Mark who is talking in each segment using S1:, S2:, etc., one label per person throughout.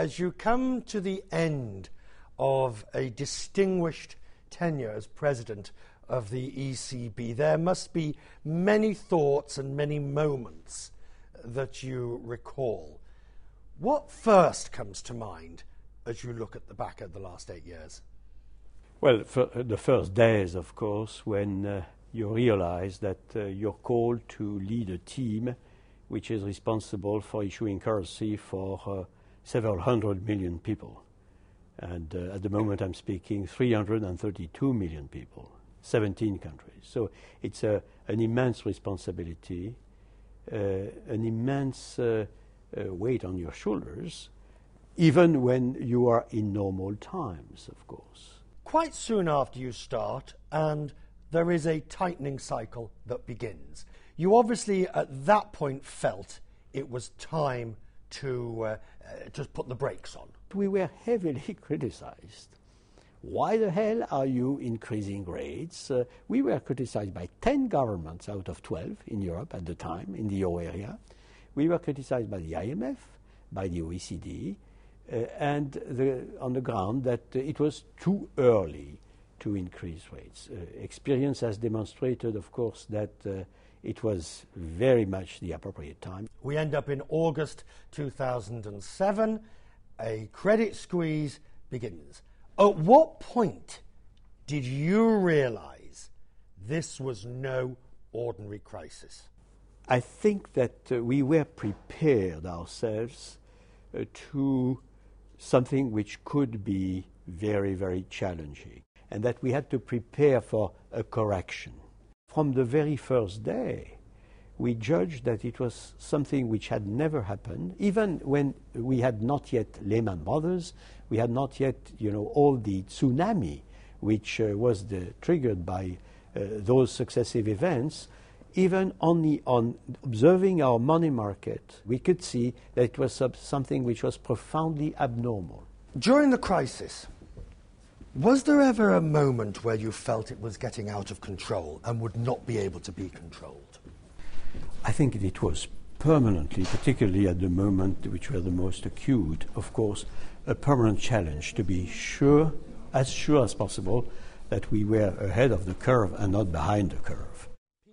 S1: as you come to the end of a distinguished tenure as president of the ECB, there must be many thoughts and many moments that you recall. What first comes to mind as you look at the back of the last 8 years?
S2: Well, for the first days, of course, when you realize that you're called to lead a team which is responsible for issuing currency for several 100 million people. And at the moment I'm speaking, 332 million people, 17 countries. So it's an immense responsibility, an immense weight on your shoulders, even when you are in normal times, of course.
S1: Quite soon after you start, and there is a tightening cycle that begins. You obviously at that point felt it was time to put the brakes on.
S2: We were heavily criticized. Why the hell are you increasing rates? We were criticized by 10 governments out of 12 in Europe at the time, in the euro area. We were criticized by the IMF, by the OECD, and on the ground that it was too early to increase rates. Experience has demonstrated, of course, that it was very much the appropriate time.
S1: We end up in August 2007. A credit squeeze begins. At what point did you realize this was no ordinary crisis?
S2: I think that we were prepared ourselves to something which could be very, very challenging, and that we had to prepare for a correction. From the very first day, we judged that it was something which had never happened, even when we had not yet Lehman Brothers, we had not yet, all the tsunami which was triggered by those successive events. Even only on observing our money market, we could see that it was something which was profoundly abnormal.
S1: During the crisis, was there ever a moment where you felt it was getting out of control and would not be able to be controlled?
S2: I think it was permanently, particularly at the moment which were the most acute, of course, a permanent challenge to be sure as possible that we were ahead of the curve and not behind the curve.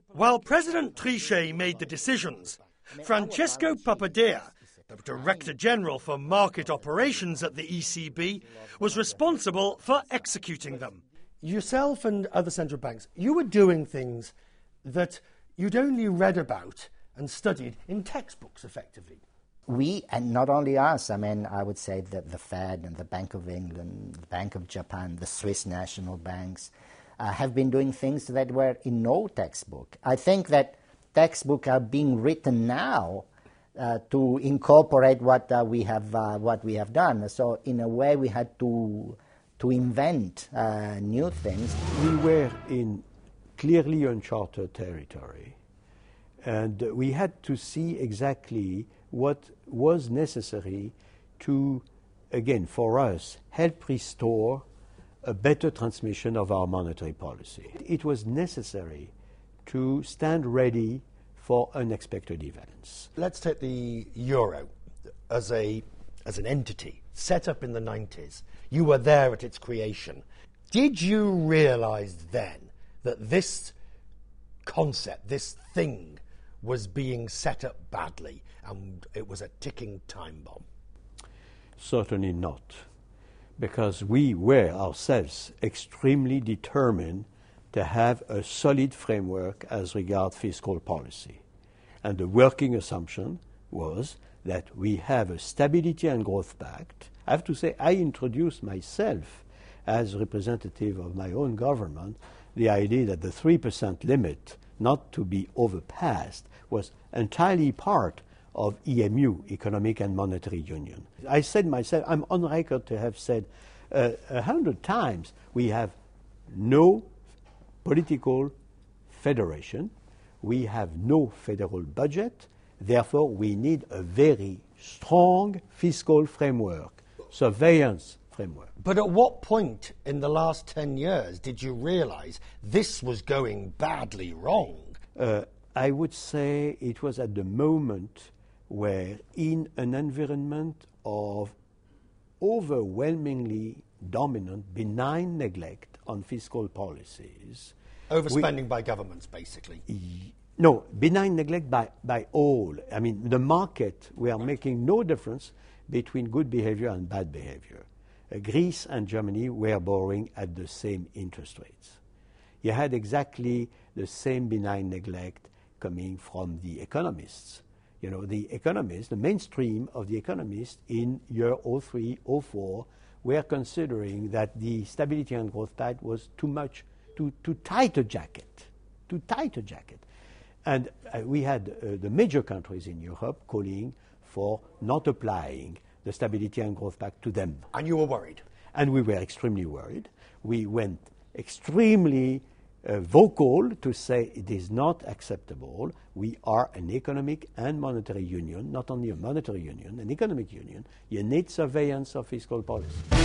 S1: While President Trichet made the decisions, Francesco Papadea, the Director General for Market Operations at the ECB, was responsible for executing them. Yourself and other central banks, you were doing things that you'd only read about and studied in textbooks, effectively.
S3: We, and not only us, I would say that the Fed and the Bank of England, the Bank of Japan, the Swiss national banks, have been doing things that were in no textbook. I think that textbooks are being written now to incorporate what we have done. So in a way, we had to invent new things.
S2: We were in clearly uncharted territory, and we had to see exactly what was necessary to, again, for us, help restore a better transmission of our monetary policy. It was necessary to stand ready for unexpected events.
S1: Let's take the euro as an entity set up in the 90s. You were there at its creation. Did you realize then that this concept, this thing, was being set up badly and it was a ticking time bomb?
S2: Certainly not, because we were ourselves extremely determined to have a solid framework as regards fiscal policy. And the working assumption was that we have a Stability and Growth Pact. I have to say, I introduced myself as representative of my own government the idea that the 3% limit not to be overpassed was entirely part of EMU, Economic and Monetary Union. I said myself, I'm on record to have said 100 times, we have no political federation, we have no federal budget, therefore we need a very strong fiscal framework, surveillance framework.
S1: But at what point in the last 10 years did you realize this was going badly wrong?
S2: I would say it was at the moment where, in an environment of overwhelmingly dominant benign neglect on fiscal policies.
S1: Overspending by governments, basically.
S2: No, benign neglect by all. I mean, the market, we are making no difference between good behavior and bad behavior. Greece and Germany were borrowing at the same interest rates. You had exactly the same benign neglect coming from the economists. You know, the economists, the mainstream of the economists in year 03, 04 were considering that the Stability and Growth Pact was too much, too tight a jacket, too tight a jacket. And we had the major countries in Europe calling for not applying the Stability and Growth Pact to them.
S1: And you were worried?
S2: And we were extremely worried. We went extremely vocal to say it is not acceptable. We are an economic and monetary union, not only a monetary union, an economic union. You need surveillance of fiscal policy.